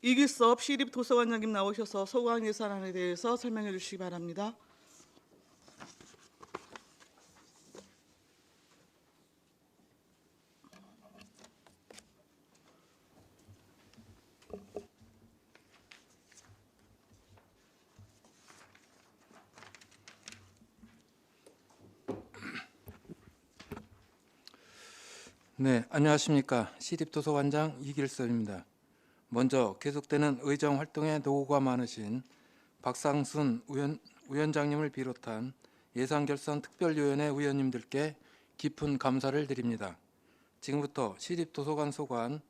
이길섭 시립도서관장님 나오셔서 소관 예산안에 대해서 설명해 주시기 바랍니다. 네, 안녕하십니까. 시립도서관장 이길섭입니다. 먼저 계속되는 의정 활동에 노고가 많으신 박상순 위원장님을 비롯한 예산결산특별위원회 위원님들께 깊은 감사를 드립니다. 지금부터 시립도서관 소관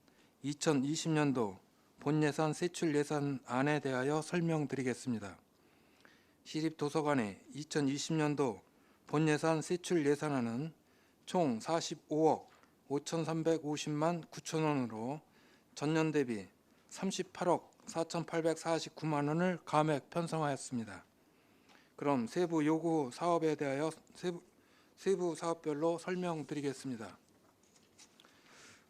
2020년도 본예산 세출 예산안에 대하여 설명드리겠습니다. 시립도서관의 2020년도 본예산 세출 예산안은 총 45억 5,350만 9천 원으로 전년 대비 38억 4,849만 원을 감액 편성하였습니다. 그럼 세부 요구 사업에 대하여 세부 사업별로 설명드리겠습니다.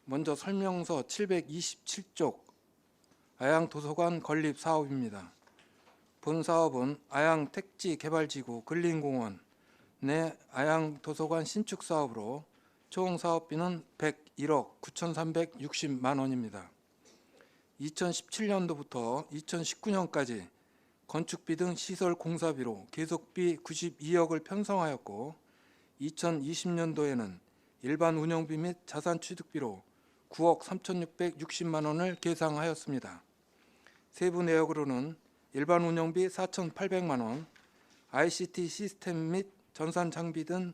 먼저 설명서 727쪽 아양도서관 건립 사업입니다. 본 사업은 아양 택지개발지구 근린공원 내 아양도서관 신축 사업으로 총 사업비는 101억 9,360만 원입니다. 2017년도부터 2019년까지 건축비 등 시설 공사비로 계속비 92억을 편성하였고 2020년도에는 일반 운영비 및 자산 취득비로 9억 3,660만 원을 계상하였습니다. 세부 내역으로는 일반 운영비 4,800만 원, ICT 시스템 및 전산 장비 등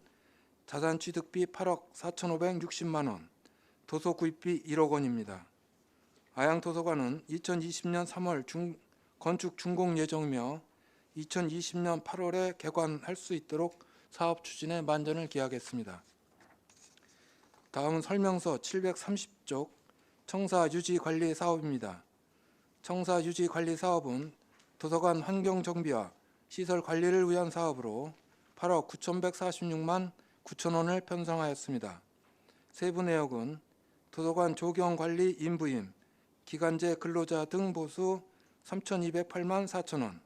자산 취득비 8억 4,560만 원, 도서 구입비 1억 원입니다. 아양도서관은 2020년 3월 건축 준공 예정이며 2020년 8월에 개관할 수 있도록 사업 추진에 만전을 기하겠습니다. 다음은 설명서 730쪽 청사 유지 관리 사업입니다. 청사 유지 관리 사업은 도서관 환경 정비와 시설 관리를 위한 사업으로 8억 9,146만 9천 원을 편성하였습니다. 세부 내역은 도서관 조경 관리 인부임, 기간제 근로자 등 보수 3,208만 4천 원,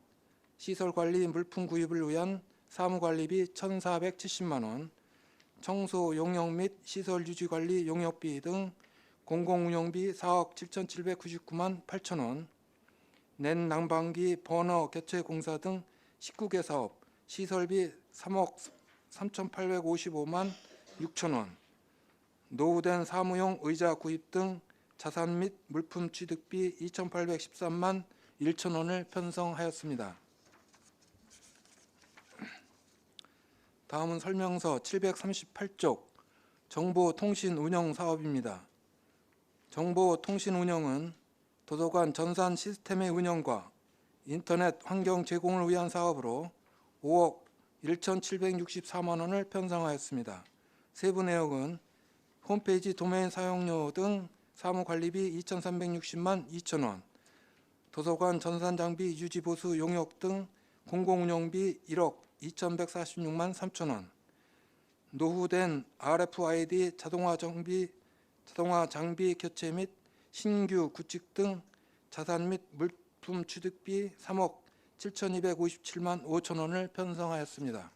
시설 관리 물품 구입을 위한 사무관리비 1,470만 원, 청소 용역 및 시설 유지 관리 용역비 등 공공운영비 4억 7,799만 8천 원, 낸 난방기 버너 교체 공사 등 19개 사업, 시설비 3억 3,855만 6천 원, 노후된 사무용 의자 구입 등 자산 및 물품 취득비 2,813만 1천 원을 편성하였습니다. 다음은 설명서 738쪽 정보통신운영 사업입니다. 정보통신운영은 도서관 전산 시스템의 운영과 인터넷 환경 제공을 위한 사업으로 5억 1,764만 원을 편성하였습니다. 세부 내역은 홈페이지 도메인 사용료 등 사무관리비 2,360만 2천 원, 도서관 전산장비 유지보수 용역 등 공공운영비 1억 2,146만 3천 원, 노후된 RFID 자동화 장비 교체 및 신규 구축 등 자산 및 물품 취득비 3억 7,257만 5천 원을 편성하였습니다.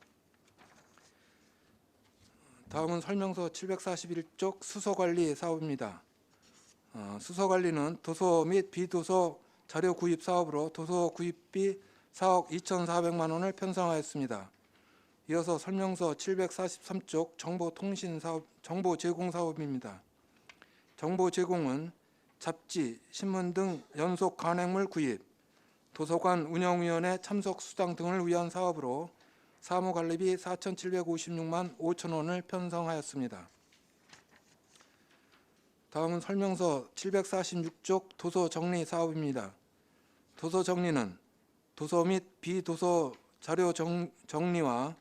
다음은 설명서 741쪽 수서관리 사업입니다. 수서관리는 도서 및 비도서 자료 구입 사업으로 도서 구입비 4억 2,400만 원을 편성하였습니다. 이어서 설명서 743쪽 정보통신 사업, 정보 제공 사업입니다. 정보 제공은 잡지, 신문 등 연속 간행물 구입, 도서관 운영위원회 참석 수당 등을 위한 사업으로 사무관리비 4,756만 5천 원을 편성하였습니다. 다음은 설명서 746쪽 도서 정리 사업입니다. 도서 정리는 도서 및 비도서 자료 정리와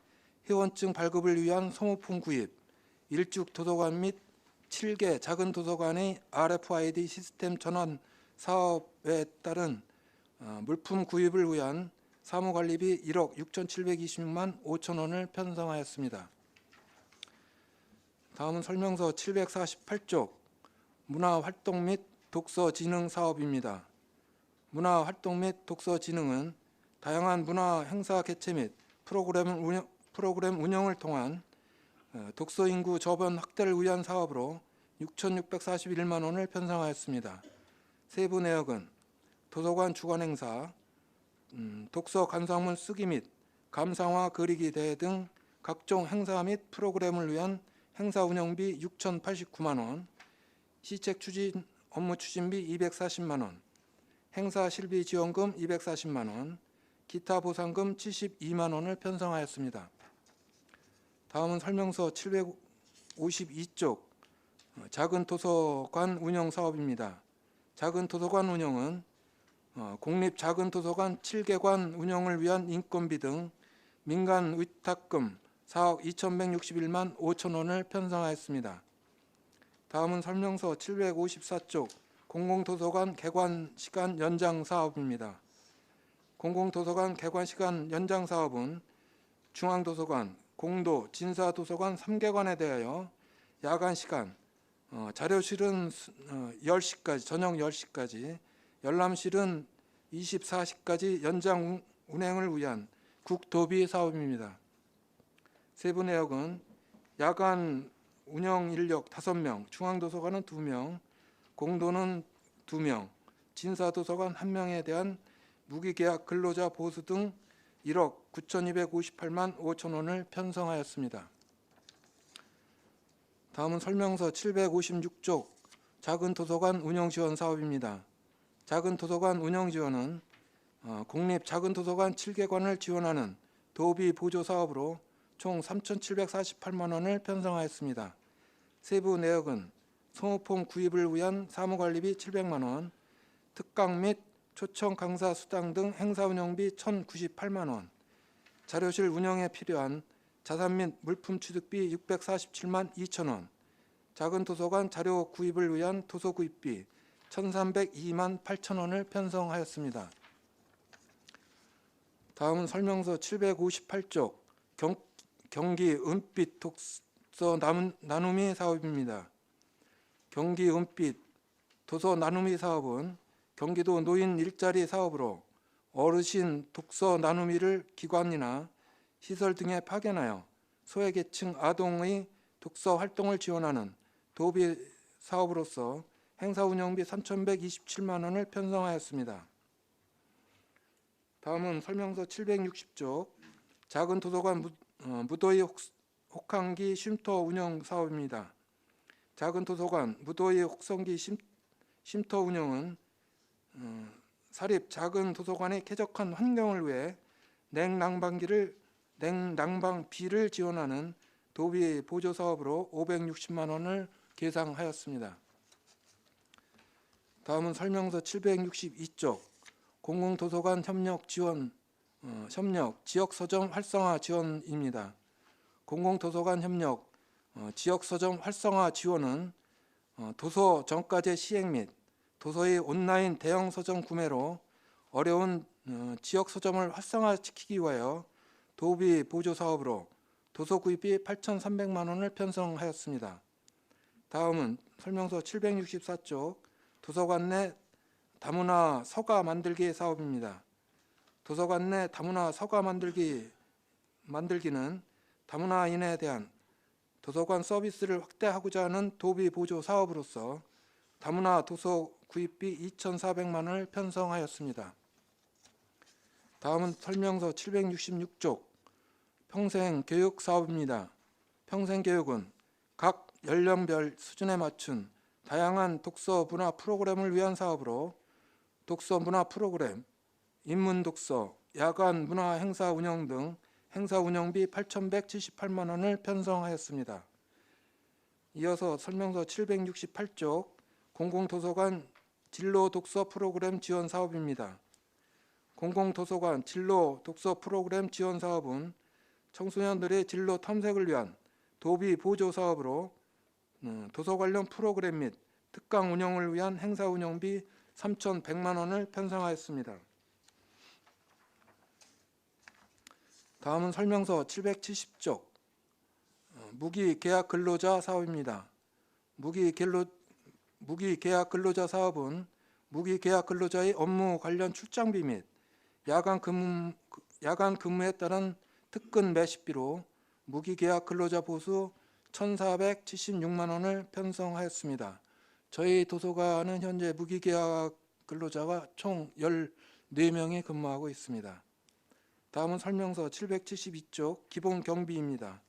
회원증 발급을 위한 소모품 구입, 일축 도서관 및 7개 작은 도서관의 RFID 시스템 전환 사업에 따른 물품 구입을 위한 사무관리비 1억 6,720만 5천 원을 편성하였습니다. 다음은 설명서 748쪽 문화활동 및 독서 진흥 사업입니다. 문화활동 및 독서 진흥은 다양한 문화 행사 개최 및 프로그램 운영을 통한 독서 인구 저변 확대를 위한 사업으로 6,641만 원을 편성하였습니다. 세부 내역은 도서관 주관 행사, 독서 간상문 쓰기 및 감상화 그리기 대회 등 각종 행사 및 프로그램을 위한 행사 운영비 6,089만 원, 시책 추진 업무 추진비 240만 원, 행사 실비 지원금 240만 원, 기타 보상금 72만 원을 편성하였습니다. 다음은 설명서 752쪽 작은 도서관 운영 사업입니다. 작은 도서관 운영은 공립 작은 도서관 7개관 운영을 위한 인건비 등 민간 위탁금 4억 2,161만 5천 원을 편성하였습니다. 다음은 설명서 754쪽 공공도서관 개관 시간 연장 사업입니다. 공공도서관 개관 시간 연장 사업은 중앙도서관, 공도, 진사도서관 3개관에 대하여 야간 시간, 자료실은 10시까지, 저녁 10시까지, 열람실은 24시까지 연장 운행을 위한 국도비 사업입니다. 세부 내역은 야간 운영 인력 5명, 중앙도서관은 2명, 공도는 2명, 진사도서관 1명에 대한 무기계약 근로자 보수 등 1억 9,258만 5천 원을 편성하였습니다. 다음은 설명서 756쪽 작은 도서관 운영 지원 사업입니다. 작은 도서관 운영 지원은 공립 작은 도서관 7개관을 지원하는 도비 보조 사업으로 총 3,748만 원을 편성하였습니다. 세부 내역은 소모품 구입을 위한 사무관리비 700만 원, 특강 및 초청 강사 수당 등 행사 운영비 1,098만 원, 자료실 운영에 필요한 자산 및 물품 취득비 647만 2천 원, 작은 도서관 자료 구입을 위한 도서 구입비 1,302만 8천 원을 편성하였습니다. 다음은 설명서 758쪽 경기 은빛 독서 나눔이 사업입니다. 경기 은빛 도서 나눔이 사업은 경기도 노인 일자리 사업으로 어르신 독서 나눔이를 기관이나 시설 등에 파견하여 소외계층 아동의 독서 활동을 지원하는 도비 사업으로서 행사 운영비 3,127만 원을 편성하였습니다. 다음은 설명서 760쪽 작은 도서관 무더위 혹한기 쉼터 운영 사업입니다. 작은 도서관 무더위 혹성기 쉼터 운영은 사립 작은 도서관의 쾌적한 환경을 위해 냉난방비를 지원하는 도비 보조 사업으로 560만 원을 계상하였습니다. 다음은 설명서 762쪽 공공도서관 협력 지역 서점 활성화 지원입니다. 공공도서관 협력 지역 서점 활성화 지원은 도서 정가제 시행 및 도서의 온라인 대형 서점 구매로 어려운 지역 서점을 활성화시키기 위하여 도비 보조 사업으로 도서 구입비 8,300만 원을 편성하였습니다. 다음은 설명서 764쪽 도서관 내 다문화 서가 만들기 사업입니다. 도서관 내 다문화 서가 만들기는 다문화인에 대한 도서관 서비스를 확대하고자 하는 도비 보조 사업으로서 다문화 도서 구입비 2,400만 원을 편성하였습니다. 다음은 설명서 766쪽 평생교육 사업입니다. 평생교육은 각 연령별 수준에 맞춘 다양한 독서 문화 프로그램을 위한 사업으로 독서 문화 프로그램, 인문 독서, 야간 문화 행사 운영 등 행사 운영비 8,178만 원을 편성하였습니다. 이어서 설명서 768쪽 공공도서관 진로 독서 프로그램 지원 사업입니다. 공공도서관 진로 독서 프로그램 지원 사업은 청소년들의 진로 탐색을 위한 도비 보조 사업으로 도서 관련 프로그램 및 특강 운영을 위한 행사 운영비 3,100만 원을 편성하였습니다. 다음은 설명서 770쪽 무기계약 근로자 사업입니다. 무기계약 근로자 사업은 무기계약 근로자의 업무 관련 출장비 및 야간 근무에 따른 특근 매식비로 무기계약 근로자 보수 1,476만 원을 편성하였습니다. 저희 도서관은 현재 무기계약 근로자가 총 14명이 근무하고 있습니다. 다음은 설명서 772쪽 기본 경비입니다.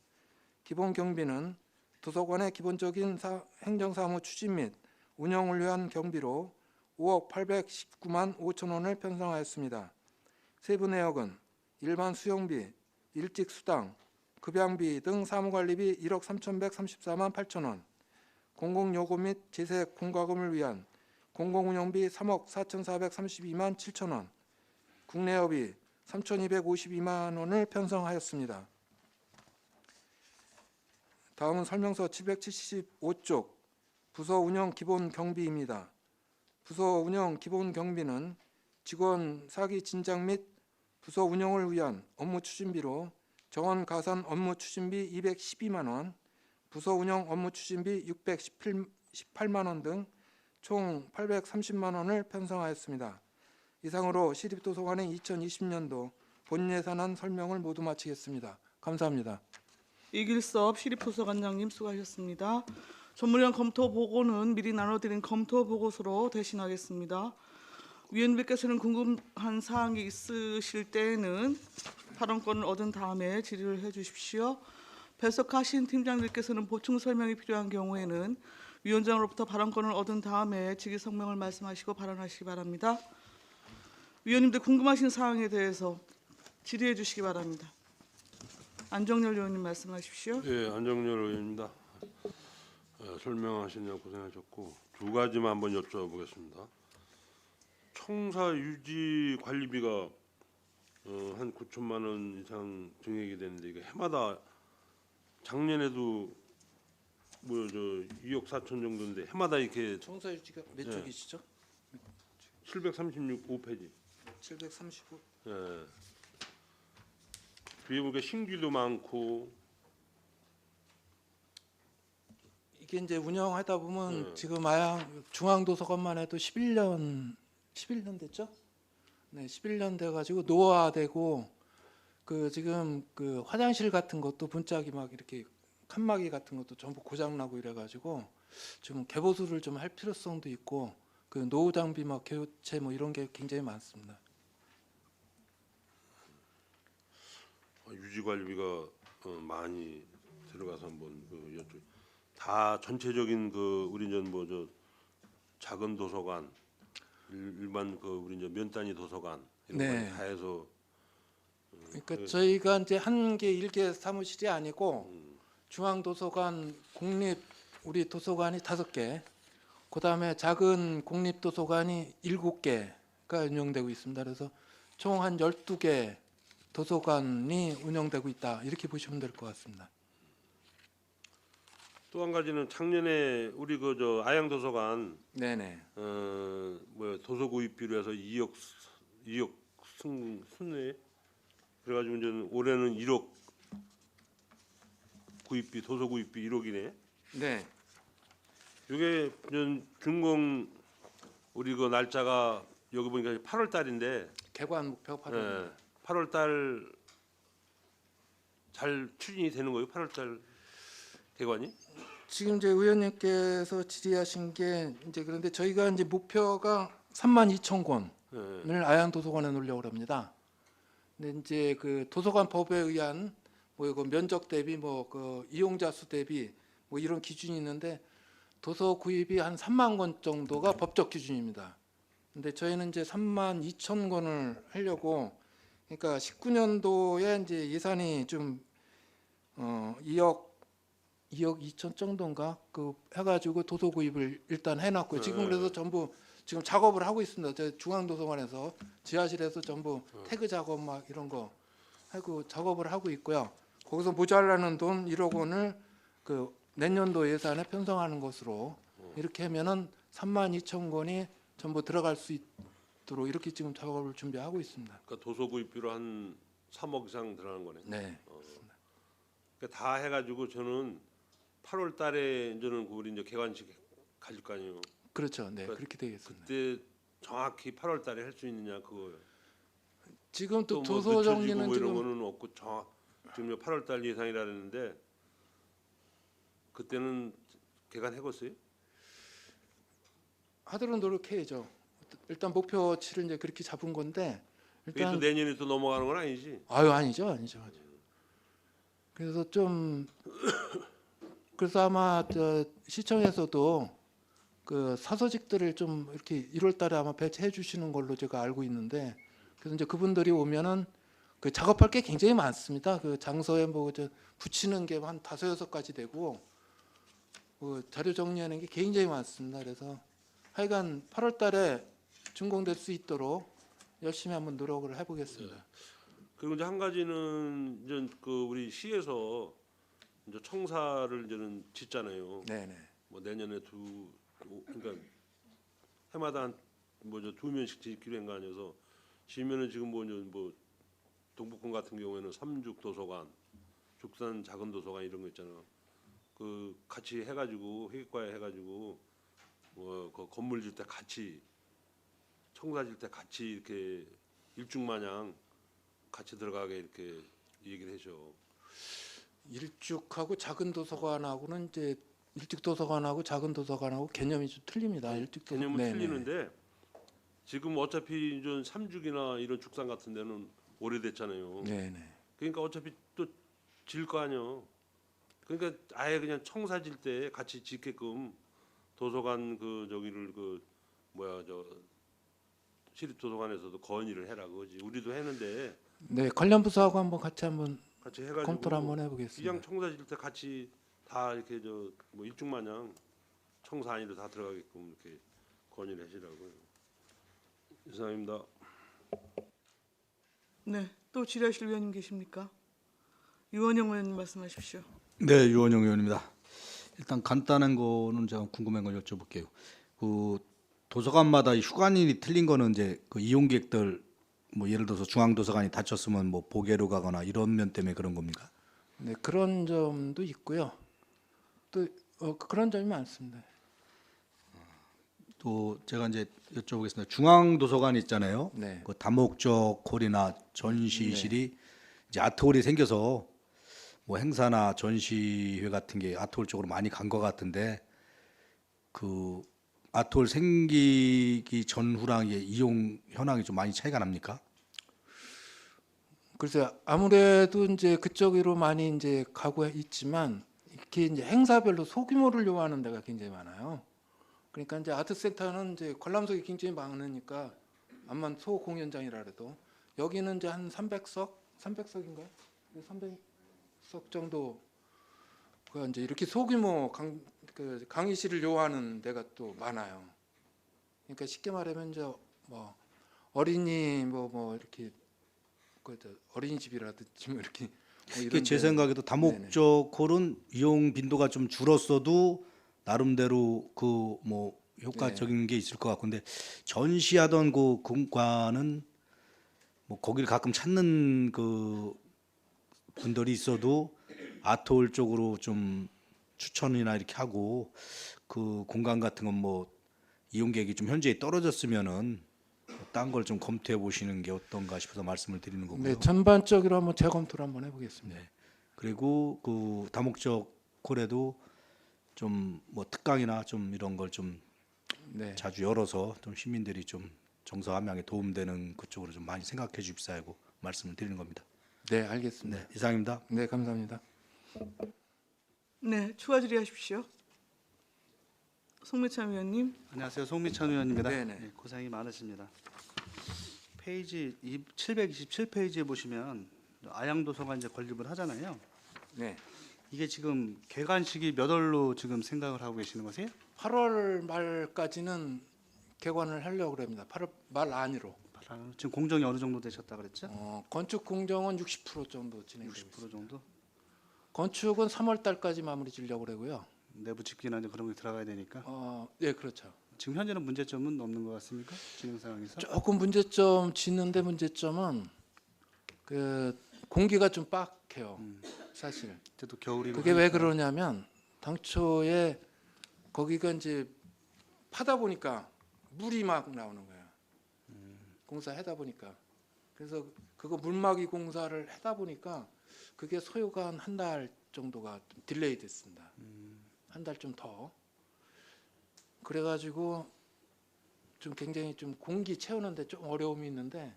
기본 경비는 도서관의 기본적인 행정사무 추진 및 운영을 위한 경비로 5억 819만 5천 원을 편성하였습니다. 세부 내역은 일반 수용비, 일직 수당, 급양비 등 사무관리비 1억 3,134만 8천 원, 공공요금 및 재색 공과금을 위한 공공운영비 3억 4,432만 7천 원, 국내여비 3,252만 원을 편성하였습니다. 다음은 설명서 775쪽 부서 운영 기본 경비입니다. 부서 운영 기본 경비는 직원 사기 진작 및 부서 운영을 위한 업무 추진비로 정원 가산 업무 추진비 212만 원, 부서 운영 업무 추진비 618만 원 등 총 830만 원을 편성하였습니다. 이상으로 시립도서관의 2020년도 본 예산안 설명을 모두 마치겠습니다. 감사합니다. 이길섭 시립도서관장님 수고하셨습니다. 전문위원 검토 보고는 미리 나눠드린 검토 보고서로 대신하겠습니다. 위원님께서는 궁금한 사항이 있으실 때에는 발언권을 얻은 다음에 질의를 해주십시오. 배석하신 팀장님께서는 보충 설명이 필요한 경우에는 위원장으로부터 발언권을 얻은 다음에 직위 성명을 말씀하시고 발언하시기 바랍니다. 위원님들 궁금하신 사항에 대해서 질의해 주시기 바랍니다. 안정열 의원님 말씀하십시오. 예, 안정열 의원입니다. 설명하시느라 고생하셨고 두 가지만 한번 여쭤보겠습니다. 청사 유지 관리비가 한 9천만 원 이상 증액이 되는데 이게 해마다 작년에도 뭐 저 2억 4천 정도인데 해마다 이렇게 청사 유지가 몇 네. 쪽이시죠? 736 5페이지. 735. 예. 뒤에 보니까 신규도 많고 이게 이제 운영하다 보면 네. 지금 아양 중앙도서관만 해도 11년 됐죠? 네, 11년 돼 가지고 노화되고 그 지금 그 화장실 같은 것도 분짝이 막 이렇게 칸막이 같은 것도 전부 고장 나고 이래 가지고 좀 개보수를 좀 할 필요성도 있고 그 노후 장비 막 교체 뭐 이런 게 굉장히 많습니다. 유지 관리비가 많이 들어가서 한번 다 전체적인 그 우리 뭐 저 작은 도서관 일반 그 우리 면 단위 도서관 이런 네. 거 다 해서 그러니까 저희가 이제 한 개 일개 사무실이 아니고 중앙도서관 공립 우리 도서관이 5개, 그다음에 작은 공립 도서관이 7개가 운영되고 있습니다. 그래서 총 한 12개 도서관이 운영되고 있다 이렇게 보시면 될 것 같습니다. 또 한 가지는 작년에 우리 그 저 아양 도서관 네네. 뭐 도서 구입비로 해서 2억 순회 그래가지고 이제 올해는 1억 구입비 도서 구입비 1억이네. 네. 이게 준공 우리 그 날짜가 여기 보니까 8월 달인데 개관 목표 8월. 8월 달 잘 추진이 되는 거예요? 8월 달 개관이? 지금 이제 의원님께서 질의하신 게 이제 그런데 저희가 이제 목표가 32,000권을 예. 아양 도서관에 놓으려고 합니다. 근데 이제 그 도서관 법에 의한 뭐 이거 면적 대비 뭐 그 이용자 수 대비 뭐 이런 기준이 있는데 도서 구입이 한 3만 권 정도가 법적 기준입니다. 근데 저희는 이제 32,000권을 하려고 그러니까 19년도에 이제 예산이 좀 2억 2천 정도인가 그 해가지고 도서 구입을 일단 해놨고요. 지금 그래서 전부 지금 작업을 하고 있습니다. 저 중앙도서관에서 지하실에서 전부 태그 작업 막 이런 거 하고 작업을 하고 있고요. 거기서 모자라는 돈 1억 원을 그 내년도 예산에 편성하는 것으로 이렇게 하면은 32,000권이 전부 들어갈 수 있도록 이렇게 지금 작업을 준비하고 있습니다. 그러니까 도서 구입비로 한 3억 이상 들어가는 거네. 네. 그러니까 다 해가지고 저는 8월 달에 이제는 우리 이제 개관식 가질 거 아니에요. 그렇죠. 네. 그러니까 그렇게 되겠습니다. 그때 정확히 8월 달에 할 수 있느냐 그거예요. 지금 또 또뭐 도서 늦춰지고 정리는 뭐 이런 지금 거는 없고 지금 8월 달 예상이라 그랬는데 그때는 개관해봤어요? 하도록 노력해야죠. 일단 목표치를 이제 그렇게 잡은 건데 그게 또 일단 내년에 또 넘어가는 건 아니지? 아니죠. 그래서 좀 그래서 아마 시청에서도 그 사서직들을 좀 이렇게 1월달에 아마 배치해 주시는 걸로 제가 알고 있는데 그래서 이제 그분들이 오면은 그 작업할 게 굉장히 많습니다. 그 장소에 뭐 붙이는 게 한 5-6가지 되고 그 자료 정리하는 게 굉장히 많습니다. 그래서 하여간 8월달에 준공될 수 있도록 열심히 한번 노력을 해보겠습니다. 그리고 이제 한 가지는 이제 그 우리 시에서 이제 청사를 이제는 짓잖아요. 네네. 뭐 내년에 그러니까 해마다 뭐저 2면씩 짓기로 한 거 아니어서 지면은 지금 뭐 동북권 같은 경우에는 삼죽 도서관, 죽산 작은 도서관 이런 거 있잖아. 그 같이 해가지고 회계과에 해가지고 그 건물 질 때 같이 청사 질 때 같이 이렇게 일중마냥 같이 들어가게 이렇게 얘기를 해줘. 일죽하고 작은 도서관하고는 이제 일찍 도서관하고 작은 도서관하고 개념이 좀 틀립니다. 일찍 개념은 네네. 틀리는데 지금 어차피 이제 삼죽이나 이런 죽산 같은 데는 오래됐잖아요. 네네. 그러니까 어차피 또 질 거 아니요. 그러니까 아예 그냥 청사 질 때 같이 짓게끔 도서관 그 저기를 그 뭐야 저 시립도서관에서도 건의를 해라 그거지. 우리도 했는데 네, 관련 부서하고 같이 같이 해가지고 검토를 한번 해보겠습니다. 그냥 청사 질 때 같이 다 이렇게 저 뭐 일중마냥 청사 안으로 다 들어가게끔 이렇게 건의를 하시라고요. 이상입니다. 네, 또 질의하실 위원님 계십니까? 유원영 의원님 말씀하십시오. 네, 유원영 의원입니다. 일단 간단한 거는 제가 궁금한 걸 여쭤볼게요. 그 도서관마다 이 휴관일이 틀린 거는 이제 그 이용객들 뭐 예를 들어서 중앙도서관이 닫혔으면 뭐 보게로 가거나 이런 면 때문에 그런 겁니까? 네, 그런 점도 있고요. 또 그런 점이 많습니다. 또 제가 이제 여쭤보겠습니다. 중앙도서관 있잖아요. 네. 그 다목적 홀이나 전시실이 이제 아트홀이 생겨서 뭐 행사나 전시회 같은 게 아트홀 쪽으로 많이 간 것 같은데 그 아트홀 생기기 전후랑 이용 현황이 좀 많이 차이가 납니까? 글쎄요, 아무래도 이제 그쪽으로 많이 이제 가고 있지만 이렇게 이제 행사별로 소규모를 요하는 데가 굉장히 많아요. 그러니까 이제 아트센터는 이제 관람석이 굉장히 많으니까 암만 소공연장이라 해도 여기는 이제 한 300석인가요? 300석 정도 그 이제 이렇게 소규모 강의실을 요하는 데가 또 많아요. 그러니까 쉽게 말하면 이제 뭐 어린이 뭐 이렇게 어린이집이라든지 뭐 이렇게 뭐 이게 제 데. 생각에도 다목적 홀은 이용 빈도가 좀 줄었어도 나름대로 그 뭐 효과적인 게 있을 것 같은데 전시하던 그 공간은 뭐 거기를 가끔 찾는 그 분들이 있어도 아트홀 쪽으로 좀 추천이나 이렇게 하고 그 공간 같은 건 뭐 이용객이 좀 현저히 떨어졌으면은 딴 걸 좀 검토해 보시는 게 어떤가 싶어서 말씀을 드리는 거고요. 네, 전반적으로 한번 재검토를 한번 해보겠습니다. 네. 그리고 그 다목적 홀에도 좀 뭐 특강이나 좀 이런 걸 좀 네, 자주 열어서 좀 시민들이 좀 정서 함양에 도움되는 그쪽으로 좀 많이 생각해 주십사 하고 말씀을 드리는 겁니다. 네, 알겠습니다. 네, 이상입니다. 네, 감사합니다. 네, 추가 질의하십시오. 송미찬 의원님. 안녕하세요. 송미찬 의원입니다. 네네. 네, 고생이 많으십니다. 페이지 727페이지에 보시면 아양도서관 이제 건립을 하잖아요. 네, 이게 지금 개관식이 몇 월로 지금 생각을 하고 계시는 거세요? 8월 말까지는 개관을 하려고 합니다. 8월 말 안으로. 지금 공정이 어느 정도 되셨다 그랬죠? 건축 공정은 60% 정도 진행되고 있습니다. 60% 정도? 건축은 3월 달까지 마무리 지려고 그러고요. 내부 집기나 이제 그런 게 들어가야 되니까. 네, 그렇죠. 지금 현재는 문제점은 없는 것 같습니까? 진행 상황에서? 조금 문제점 짓는데 문제점은 그 공기가 좀 빡해요. 사실. 그때도 겨울이고 그게 왜 하니까. 그러냐면 당초에 거기가 이제 파다 보니까 물이 막 나오는 거예요. 공사 하다 보니까 그래서 그거 물막이 공사를 하다 보니까 그게 소요가 한 달 정도가 좀 딜레이 됐습니다. 한 달 좀 더. 그래가지고 좀 굉장히 좀 공기 채우는데 좀 어려움이 있는데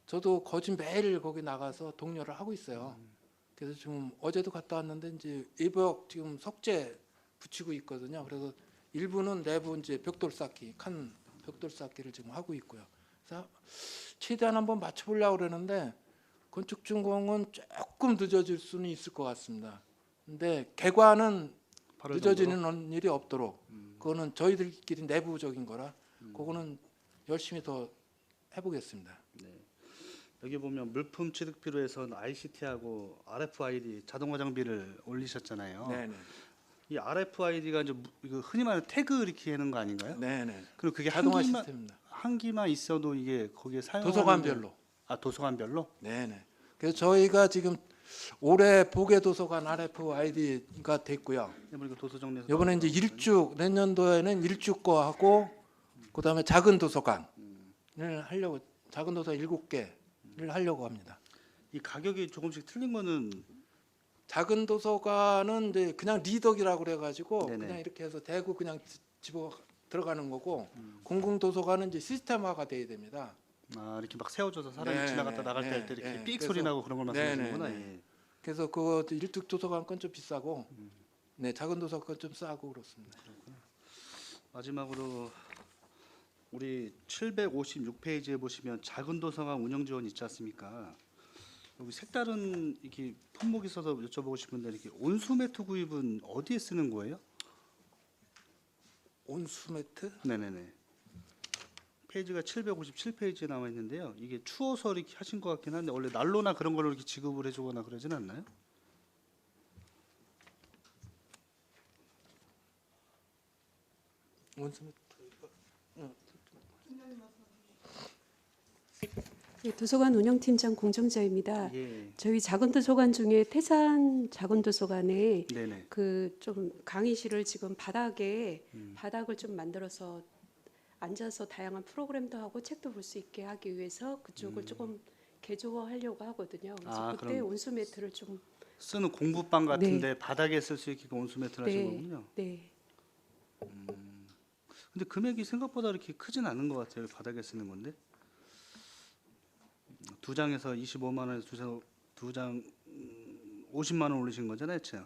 저도 거진 매일 거기 나가서 독려를 하고 있어요. 그래서 지금 어제도 갔다 왔는데 이제 외벽 지금 석재 붙이고 있거든요. 그래서 일부는 내부 이제 벽돌 쌓기, 칸 벽돌 쌓기를 지금 하고 있고요. 그래서 최대한 한번 맞춰보려고 그러는데 건축준공은 조금 늦어질 수는 있을 것 같습니다. 근데 개관은 8월 늦어지는 일이 없도록 그거는 저희들끼리 내부적인 거라 그거는 열심히 더 해보겠습니다. 여기 보면 물품 취득비로에서는 ICT하고 RFID 자동화 장비를 올리셨잖아요. 네네. 이 RFID가 이제 이거 흔히 말하는 태그 이렇게 하는 거 아닌가요? 네네. 그리고 그게 자동화 시스템입니다. 한 기만 있어도 이게 거기에 사용 도서관별로. 도서관별로? 네네. 그래서 저희가 지금 올해 보게 도서관 RFID가 됐고요. 이거 도서 정리해서 이번에 이제 일축 내년도에는 일축 거 하고 그다음에 작은 도서관을 하려고 작은 도서관 7개를 하려고 합니다. 이 가격이 조금씩 틀린 거는 작은 도서관은 이제 그냥 리덕이라고 그래가지고 네네. 그냥 이렇게 해서 대고 그냥 집어 들어가는 거고 공공 도서관은 이제 시스템화가 돼야 됩니다. 이렇게 막 세워져서 사람이 네, 지나갔다 나갈 때 네, 할 때 이렇게 네. 삑 그래서- 소리 나고 그런 걸 말씀하시는구나. 네, 네, 예. 그래서 그거 일축 도서관 건 좀 비싸고 네 작은 도서관 좀 싸고 그렇습니다. 마지막으로 우리 756페이지에 보시면 작은 도서관 운영 지원 있지 않습니까? 여기 색다른 이렇게 품목이 있어서 여쭤보고 싶은데 이렇게 온수 매트 구입은 어디에 쓰는 거예요? 온수 매트? 네네네. 페이지가 757페이지에 나와 있는데요. 이게 추워서 이렇게 하신 것 같긴 한데 원래 난로나 그런 걸로 이렇게 지급을 해주거나 그러진 않나요? 온수 매트. 네, 도서관 운영팀장 공정자입니다. 예. 저희 작은 도서관 중에 태산 작은 도서관에 네네. 그 좀 강의실을 지금 바닥을 좀 만들어서 앉아서 다양한 프로그램도 하고 책도 볼 수 있게 하기 위해서 그쪽을 조금 개조하려고 하거든요. 그래서 아, 그때 그럼- 온수 매트를 좀 쓰는 공부방 같은데 바닥에 쓸 수 있게 온수 매트를 하신 네. 거군요. 네. 근데 금액이 생각보다 이렇게 크진 않은 것 같아요. 바닥에 쓰는 건데. 두 장에서 25만 원에서 두 장 50만 원 올리신 거잖아요, 참.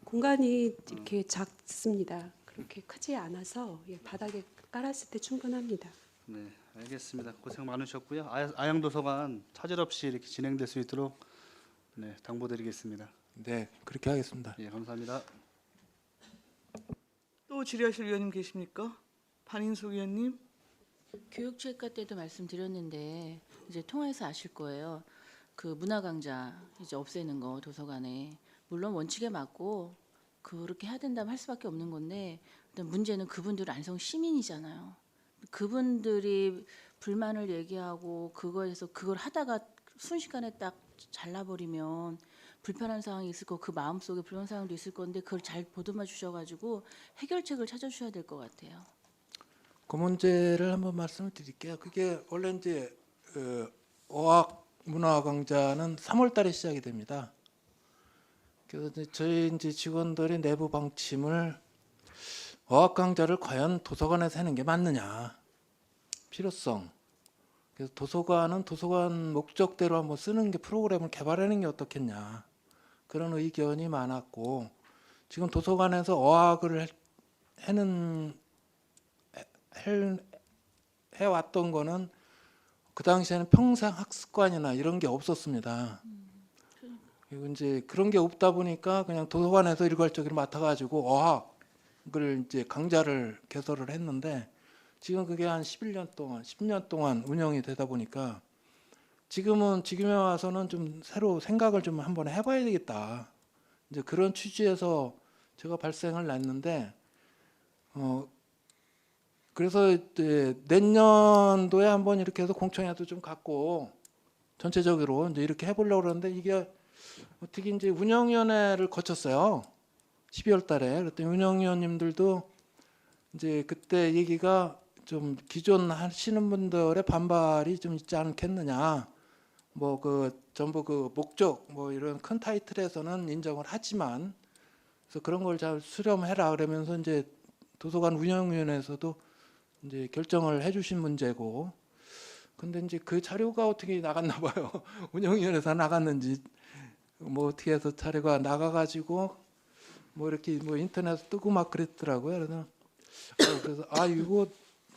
공간이 이렇게 작습니다. 그렇게 크지 않아서 바닥에 깔았을 때 충분합니다. 네, 알겠습니다. 고생 많으셨고요. 아양 도서관 차질 없이 이렇게 진행될 수 있도록 네, 당부드리겠습니다. 네 그렇게 하겠습니다. 예, 감사합니다. 또 질의하실 위원님 계십니까? 반인숙 위원님. 교육체육과 때도 말씀드렸는데 이제 통화해서 아실 거예요. 그 문화강좌 이제 없애는 거 도서관에 물론 원칙에 맞고 그렇게 해야 된다면 할 수밖에 없는 건데 일단 문제는 그분들은 안성 시민이잖아요. 그분들이 불만을 얘기하고 그거에서 그걸 하다가 순식간에 딱 잘라버리면 불편한 상황이 있을 거고 그 마음속에 불편한 상황도 있을 건데 그걸 잘 보듬어 주셔가지고 해결책을 찾아주셔야 될 것 같아요. 그 문제를 한번 말씀을 드릴게요. 그게 원래 이제 어학 문화 강좌는 3월달에 시작이 됩니다. 그래서 이제 저희 이제 직원들의 내부 방침을 어학 강좌를 과연 도서관에서 하는 게 맞느냐 필요성. 그래서 도서관은 도서관 목적대로 한번 쓰는 게 프로그램을 개발하는 게 어떻겠냐 그런 의견이 많았고 지금 도서관에서 어학을 해왔던 거는 그 당시에는 평생 학습관이나 이런 게 없었습니다. 그리고 이제 그런 게 없다 보니까 그냥 도서관에서 일괄적으로 맡아가지고 어학을 이제 강좌를 개설을 했는데 지금 그게 한 10년 동안 운영이 되다 보니까 지금에 와서는 좀 새로 생각을 좀 한번 해봐야 되겠다. 이제 그런 취지에서 제가 발생을 냈는데 그래서 이제 내년도에 한번 이렇게 해서 공청회도 좀 갖고 전체적으로 이제 이렇게 해보려고 그러는데 이게 어떻게 이제 운영위원회를 거쳤어요. 12월 달에. 그랬더니 운영위원님들도 이제 그때 얘기가 좀 기존 하시는 분들의 반발이 좀 있지 않겠느냐. 뭐 그 전부 그 목적 뭐 이런 큰 타이틀에서는 인정을 하지만 그래서 그런 걸 잘 수렴해라 그러면서 이제 도서관 운영위원회에서도 이제 결정을 해주신 문제고, 근데 이제 그 자료가 어떻게 나갔나 봐요. 운영위원회에서 나갔는지 뭐 어떻게 해서 자료가 나가가지고 뭐 이렇게 뭐 인터넷 뜨고 막 그랬더라고요. 그래서 이거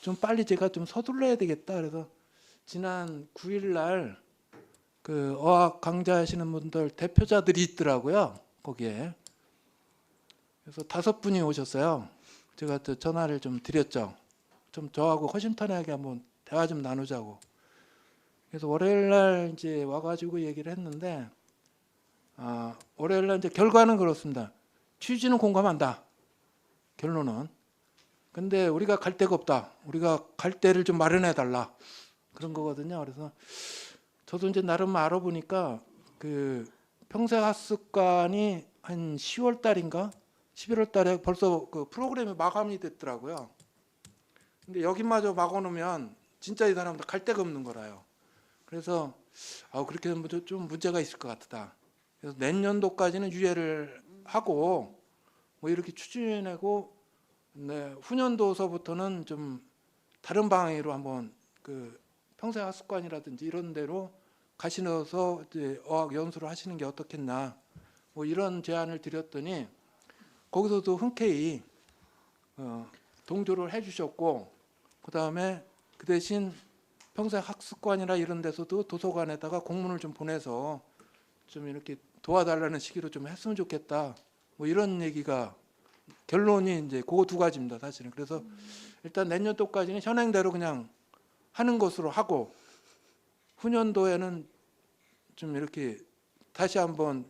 좀 빨리 제가 좀 서둘러야 되겠다. 그래서 지난 9일 날 그 어학 강좌하시는 분들 대표자들이 있더라고요, 거기에. 그래서 5분이 오셨어요. 제가 또 전화를 좀 드렸죠. 좀 저하고 허심탄회하게 한번 대화 좀 나누자고. 그래서 월요일 날 이제 와가지고 얘기를 했는데, 월요일 날 이제 결과는 그렇습니다. 취지는 공감한다. 결론은. 근데 우리가 갈 데가 없다. 우리가 갈 데를 좀 마련해 달라. 그런 거거든요. 그래서 저도 이제 나름 알아보니까 그 평생학습관이 한 10월 달인가 11월 달에 벌써 그 프로그램이 마감이 됐더라고요. 근데 여기마저 막아놓으면 진짜 이 사람들 갈 데가 없는 거라요. 그래서 그렇게 되면 좀 문제가 있을 것 같다. 그래서 내년도까지는 유예를 하고 뭐 이렇게 추진하고, 네, 후년도서부터는 좀 다른 방향으로 한번 그 평생학습관이라든지 이런 데로 가시면서 이제 어학 연수를 하시는 게 어떻겠나, 뭐 이런 제안을 드렸더니 거기서도 흔쾌히 동조를 해주셨고, 그 다음에 그 대신 평생학습관이나 이런 데서도 도서관에다가 공문을 좀 보내서 좀 이렇게 도와달라는 식으로 좀 했으면 좋겠다. 뭐 이런 얘기가 결론이 이제 그 2가지입니다, 사실은. 그래서 일단 내년도까지는 현행대로 그냥 하는 것으로 하고, 후년도에는 좀 이렇게 다시 한번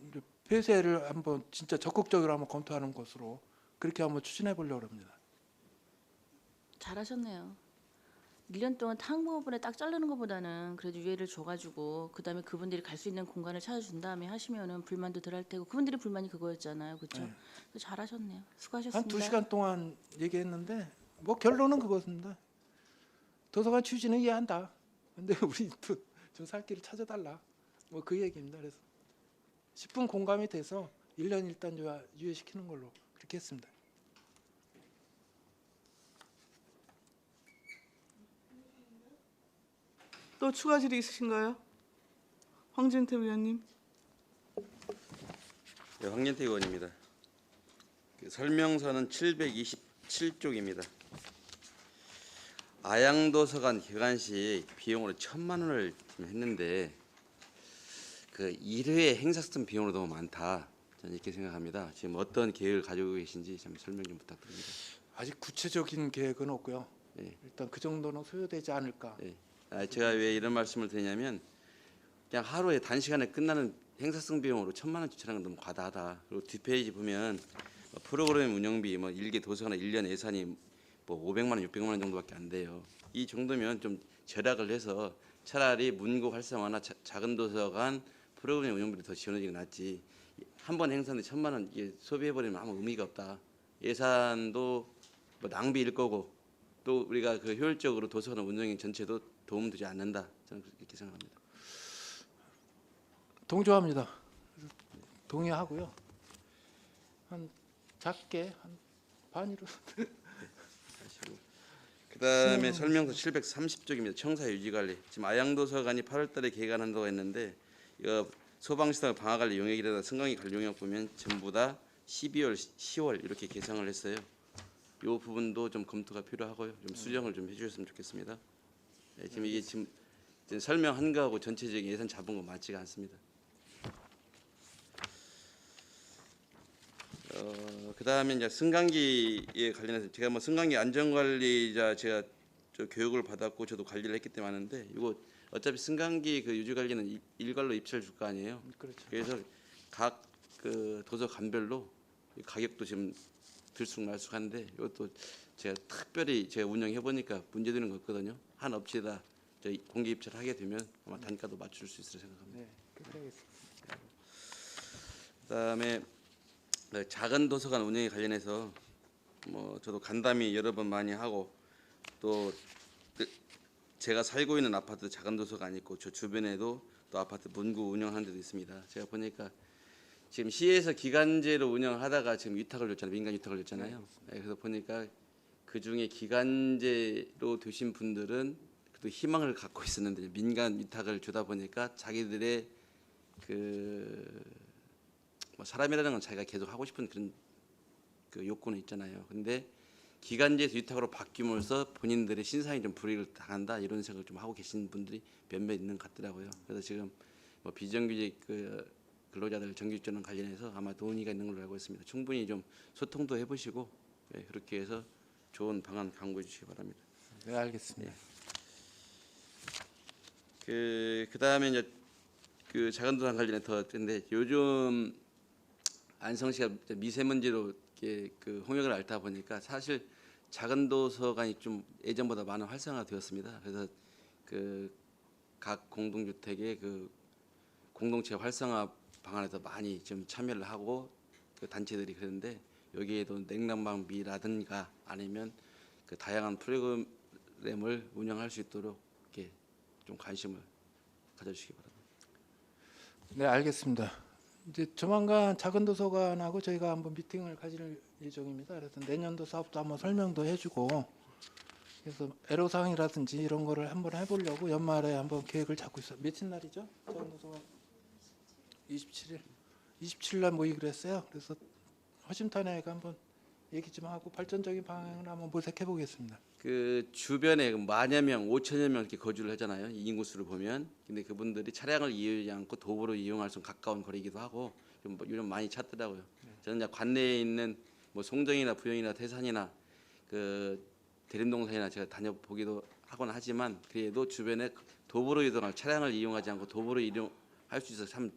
폐쇄를 한번 진짜 적극적으로 한번 검토하는 것으로 그렇게 한번 추진해 보려고 합니다. 잘하셨네요. 1년 동안 탕부분에 딱 자르는 것보다는 그래도 유예를 줘가지고 그다음에 그분들이 갈 수 있는 공간을 찾아준 다음에 하시면은 불만도 덜 할 테고, 그분들이 불만이 그거였잖아요, 그렇죠? 네. 잘하셨네요. 한 수고하셨습니다. 2시간 동안 얘기했는데 뭐 결론은 그것입니다. 도서관 취지는 이해한다. 근데 우리 또 좀 살 길을 찾아달라. 뭐 그 얘기입니다. 그래서 10분 공감이 돼서 1년 일단 유예시키는 걸로 그렇게 했습니다. 또 추가 질의 있으신가요? 황진태 위원님. 네, 황진태 의원입니다. 그 설명서는 727쪽입니다. 아양도서관 개관식 비용으로 1,000만 원을 했는데 그 1회 행사했던 비용으로 너무 많다. 저는 이렇게 생각합니다. 지금 어떤 계획을 가지고 계신지 좀 설명 좀 부탁드립니다. 아직 구체적인 계획은 없고요. 네. 일단 그 정도는 소요되지 않을까. 네. 제가 왜 이런 말씀을 드리냐면 그냥 하루에 단시간에 끝나는 행사성 비용으로 1,000만 원 지출하는 건 너무 과다하다. 그리고 뒷페이지 보면 프로그램 운영비 뭐 일개 도서관 1년 예산이 뭐 500만 원, 600만 원 정도밖에 안 돼요. 이 정도면 좀 절약을 해서 차라리 문고 활성화나 작은 도서관 프로그램 운영비를 더 지원하는 게 낫지. 한 번 행사인데 1,000만 원 이게 소비해버리면 아무 의미가 없다. 예산도 뭐 낭비일 거고 또 우리가 그 효율적으로 도서관 운영 전체도 도움되지 않는다. 저는 그렇게 생각합니다. 동조합니다. 동의하고요. 한 작게 한 반으로. 그다음에 설명서 730쪽입니다. 청사 유지관리. 지금 아양도서관이 8월달에 개관한다고 했는데 이거 소방시설 방화관리 용역이라다 승강기 관리 용역 보면 전부 다 12월, 10월 이렇게 계상을 했어요. 이 부분도 좀 검토가 필요하고요. 좀 수정을 좀 해주셨으면 좋겠습니다. 네, 지금 이게 지금 설명한 거하고 전체적인 예산 잡은 거 맞지가 않습니다. 그다음에 이제 승강기에 관련해서 제가 뭐 승강기 안전관리자 제가 저 교육을 받았고 저도 관리를 했기 때문에 아는데 이거 어차피 승강기 그 유지 관리는 일괄로 입찰 줄 거 아니에요. 그렇죠. 그래서 각 그 도서관별로 가격도 지금 들쑥날쑥한데 이것도 제가 특별히 제가 운영해 보니까 문제되는 거 없거든요. 한 업체에다 저희 공개 입찰 하게 되면 아마 단가도 맞출 수 있을 생각합니다. 네, 그렇게 하겠습니다. 그다음에 작은 도서관 운영에 관련해서 뭐 저도 간담회 여러 번 많이 하고 또 제가 살고 있는 아파트 작은 도서관이 있고 저 주변에도 또 아파트 문구 운영하는 데도 있습니다. 제가 보니까 지금 시에서 기간제로 운영하다가 지금 위탁을 줬잖아요. 민간 위탁을 줬잖아요. 네, 그래서 보니까 그 중에 기간제로 되신 분들은 그래도 희망을 갖고 있었는데 민간 위탁을 주다 보니까 자기들의 뭐 사람이라는 건 자기가 계속 하고 싶은 그런 그 욕구는 있잖아요. 근데 기간제에서 위탁으로 바뀌면서 본인들의 신상이 좀 불이익을 당한다 이런 생각을 좀 하고 계신 분들이 몇몇 있는 것 같더라고요. 그래서 지금 뭐 비정규직 근로자들 정규직전환 관련해서 아마 논의가 있는 걸로 알고 있습니다. 충분히 좀 소통도 해보시고 그렇게 해서 좋은 방안 강구해 주시기 바랍니다. 네, 알겠습니다. 그다음에 이제 그 작은 도서관 관련해 더 했는데 요즘 안성시가 미세먼지로 이렇게 그 홍역을 앓다 보니까 사실 작은 도서관이 좀 예전보다 많은 활성화되었습니다. 그래서 그 각 공동주택의 그 공동체 활성화 방안에서 많이 좀 참여를 하고 그 단체들이 그러는데 여기에도 냉난방비라든가 아니면 그 다양한 프로그램을 운영할 수 있도록 이렇게 좀 관심을 가져주시기 바랍니다. 네, 알겠습니다. 이제 조만간 작은 도서관하고 저희가 한번 미팅을 가질 예정입니다. 그래서 내년도 사업도 한번 설명도 해주고 그래서 애로사항이라든지 이런 거를 한번 해보려고 연말에 한번 계획을 잡고 있어요. 며칠 날이죠? 작은 도서관 27일. 27일 날 모이기로 했어요. 그래서 허심탄회하게 한번 얘기 좀 하고 발전적인 방향을 한번 모색해 보겠습니다. 그 주변에 만여 명, 5천여 명 이렇게 거주를 하잖아요. 이 인구수를 보면. 근데 그분들이 차량을 이용하지 않고 도보로 이용할 수 가까운 거리이기도 하고 좀 요즘 많이 찾더라고요. 저는 이제 관내에 있는 뭐 송정이나 부영이나 태산이나 그 대림동산이나 제가 다녀보기도 하곤 하지만 그래도 주변에 도보로 이동할 차량을 이용하지 않고 도보로 이동할 수 있어서 참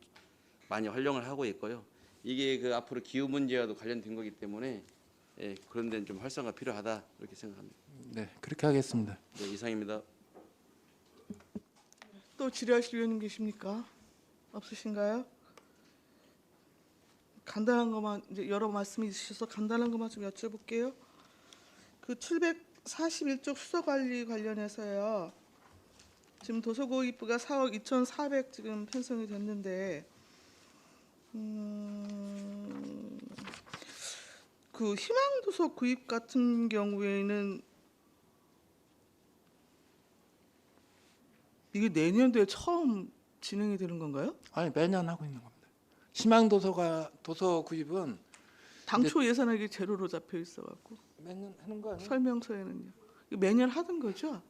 많이 활용을 하고 있고요. 이게 그 앞으로 기후 문제와도 관련된 거기 때문에 그런 데는 좀 활성화 필요하다 이렇게 생각합니다. 네, 그렇게 하겠습니다. 네, 이상입니다. 또 질의하실 위원님 계십니까? 없으신가요? 간단한 것만 이제 여러 말씀이 있으셔서 간단한 것만 좀 여쭤볼게요. 그 741쪽 수서관리 관련해서요. 지금 도서고입부가 4억 2,400 지금 편성이 됐는데 그 희망도서 구입 같은 경우에는 이게 내년도에 처음 진행이 되는 건가요? 아니 매년 하고 있는 겁니다. 희망도서가 도서 구입은 당초 예산액이 제로로 잡혀 있어갖고 매년 하는 거 아니에요? 설명서에는요. 이거 매년 하던 거죠?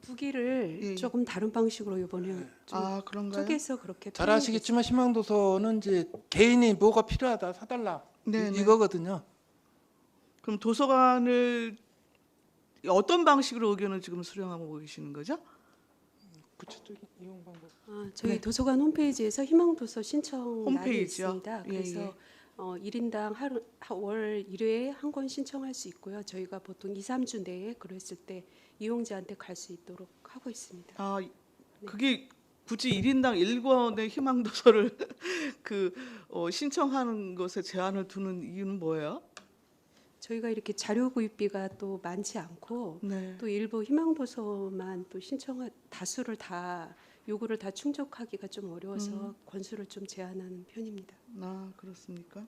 부기를 예. 조금 다른 방식으로 이번에 좀 아 그런가요? 쪼개서 그렇게 잘 아시겠지만 희망도서는 이제 개인이 뭐가 필요하다 사달라 네네. 이거거든요. 그럼 도서관을 어떤 방식으로 의견을 지금 수렴하고 계시는 거죠? 구체적인 이용 방법. 저희 네. 도서관 홈페이지에서 희망도서 신청 날이 홈페이지요? 있습니다. 예, 그래서 예. 1인당 월 1회에 한 권 신청할 수 있고요. 저희가 보통 2, 3주 내에 그랬을 때 이용자한테 갈 수 있도록 하고 있습니다. 아 그게 굳이 1인당 1권의 희망도서를 신청하는 것에 제한을 두는 이유는 뭐예요? 저희가 이렇게 자료 구입비가 또 많지 않고 네. 또 일부 희망도서만 또 다수를 다 요구를 다 충족하기가 좀 어려워서 권수를 좀 제한하는 편입니다. 아 그렇습니까?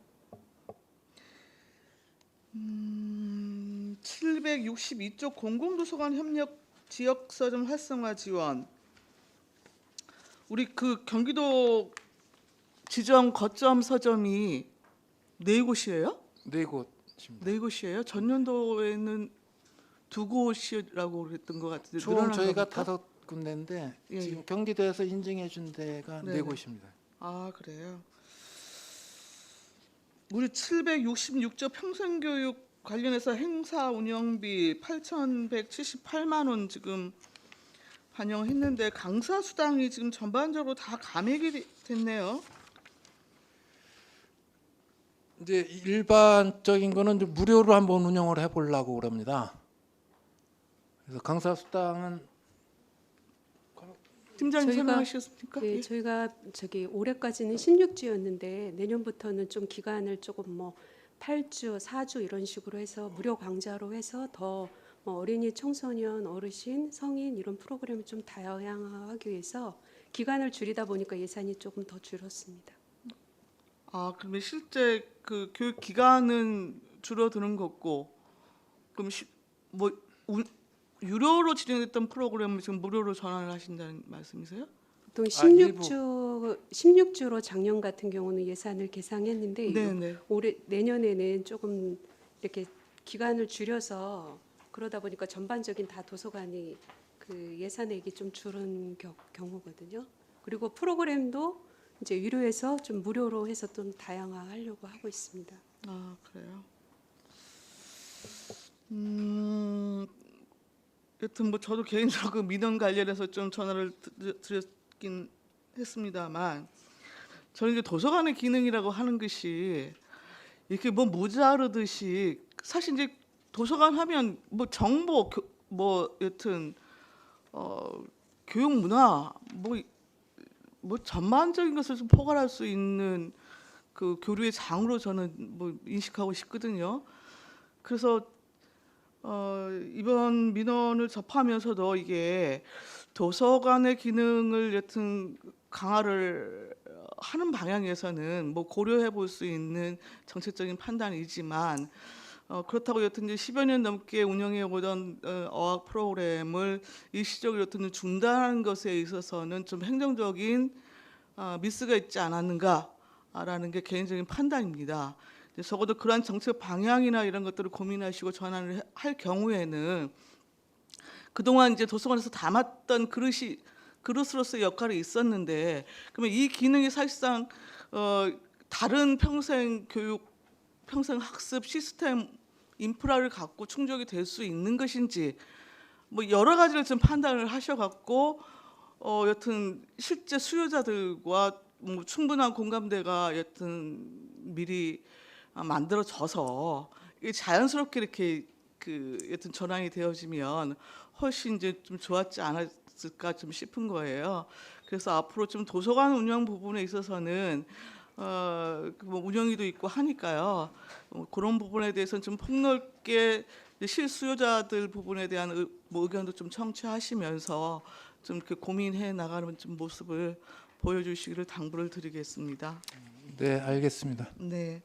762쪽 공공도서관 협력 지역서점 활성화 지원. 우리 그 경기도 지정 거점 서점이 4곳이에요? 네 곳입니다. 4곳이에요? 전년도에는 2곳이라고 그랬던 것 같은데 총 늘어난 저희가 겁니까? 5군데인데 예, 지금 예. 경기도에서 인증해 준 데가 네네. 4곳입니다. 아 그래요. 우리 766조 평생교육 관련해서 행사 운영비 8,178만 원 지금 반영했는데 강사 수당이 지금 전반적으로 다 감액이 됐네요. 이제 일반적인 거는 좀 무료로 한번 운영을 해보려고 그럽니다. 그래서 강사 수당은 팀장님 저희가- 설명하시겠습니까? 네, 예. 저희가 올해까지는 16주였는데 내년부터는 좀 기간을 조금 8주, 4주 이런 식으로 해서 무료 강좌로 해서 더 뭐 어린이, 청소년, 어르신, 성인 이런 프로그램을 좀 다양화하기 위해서 기간을 줄이다 보니까 예산이 조금 더 줄었습니다. 아, 그러면 실제 그 교육 기간은 줄어드는 거고, 그럼 유료로 진행됐던 프로그램을 지금 무료로 전환을 하신다는 말씀이세요? 보통 일부. 16주로 작년 같은 경우는 예산을 계상했는데 네네. 올해 내년에는 조금 이렇게 기간을 줄여서 그러다 보니까 전반적인 다 도서관이 그 예산액이 좀 줄은 경우거든요. 그리고 프로그램도 이제 유료에서 좀 무료로 해서 좀 다양화하려고 하고 있습니다. 아, 그래요. 여튼 뭐 저도 개인적으로 그 민원 관련해서 좀 전화를 드렸긴 했습니다만, 저는 이제 도서관의 기능이라고 하는 것이 이렇게 뭐 모자르듯이, 사실 이제 도서관 하면 뭐 정보, 뭐 여튼 교육 문화, 뭐 전반적인 것을 좀 포괄할 수 있는 그 교류의 장으로 저는 뭐 인식하고 싶거든요. 그래서 이번 민원을 접하면서도 이게 도서관의 기능을 여튼 강화를 하는 방향에서는 뭐 고려해 볼 수 있는 정책적인 판단이지만, 그렇다고 여튼 이제 10여 년 넘게 운영해 오던 어학 프로그램을 일시적으로 여튼 중단하는 것에 있어서는 좀 행정적인 미스가 있지 않았는가라는 게 개인적인 판단입니다. 적어도 그러한 정책 방향이나 이런 것들을 고민하시고 전환을 할 경우에는 그동안 이제 도서관에서 담았던 그릇으로서의 역할이 있었는데, 그러면 이 기능이 사실상 다른 평생 교육, 평생 학습 시스템 인프라를 갖고 충족이 될 수 있는 것인지, 뭐 여러 가지를 좀 판단을 하셔갖고 여튼 실제 수요자들과 뭐 충분한 공감대가 여튼 미리 만들어져서 이게 자연스럽게 이렇게 그 여튼 전환이 되어지면 훨씬 이제 좀 좋았지 않았을까 좀 싶은 거예요. 그래서 앞으로 좀 도서관 운영 부분에 있어서는 뭐 운영위도 있고 하니까요. 그런 부분에 대해서는 좀 폭넓게 실수요자들 부분에 대한 뭐 의견도 좀 청취하시면서 좀 이렇게 고민해 나가는 좀 모습을 보여주시기를 당부를 드리겠습니다. 네, 알겠습니다. 네.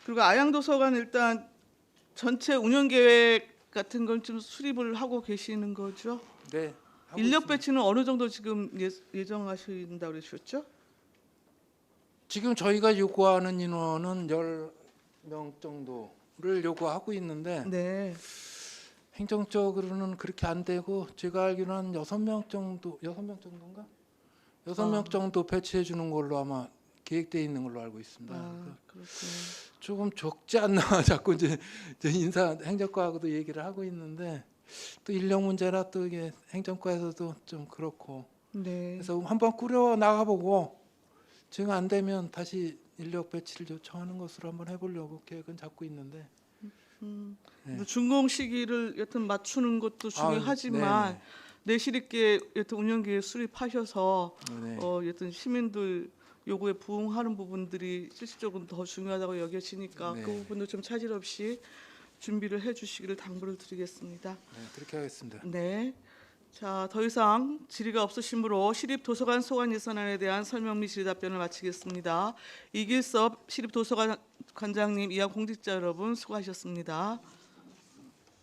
그리고 아양도서관 일단 전체 운영 계획 같은 건 좀 수립을 하고 계시는 거죠? 네. 하고 인력 있습니다. 배치는 어느 정도 지금 예정하신다고 그러셨죠? 지금 저희가 요구하는 인원은 10명 정도를 요구하고 있는데 네. 행정적으로는 그렇게 안 되고, 제가 알기로는 6명 정도인가? 6명 정도 배치해 주는 걸로 아마 계획되어 있는 걸로 알고 있습니다. 아, 그렇군요. 조금 적지 않나 자꾸 이제 인사 행정과하고도 얘기를 하고 있는데, 또 인력 문제라 또 이게 행정과에서도 좀 그렇고, 네. 그래서 한번 꾸려 나가보고 지금 안 되면 다시 인력 배치를 요청하는 것으로 한번 해보려고 계획은 잡고 있는데. 네. 준공 시기를 여튼 맞추는 것도 중요하지만 네네. 내실 있게 여튼 운영 계획 수립하셔서 네. 여튼 시민들 요구에 부응하는 부분들이 실질적으로 더 중요하다고 여겨지니까 네. 그 부분도 좀 차질 없이 준비를 해주시기를 당부를 드리겠습니다. 네, 그렇게 하겠습니다. 네. 자, 더 이상 질의가 없으시므로 시립도서관 소관 예산안에 대한 설명 및 질의 답변을 마치겠습니다. 이길섭 시립도서관 관장님, 이하 공직자 여러분 수고하셨습니다.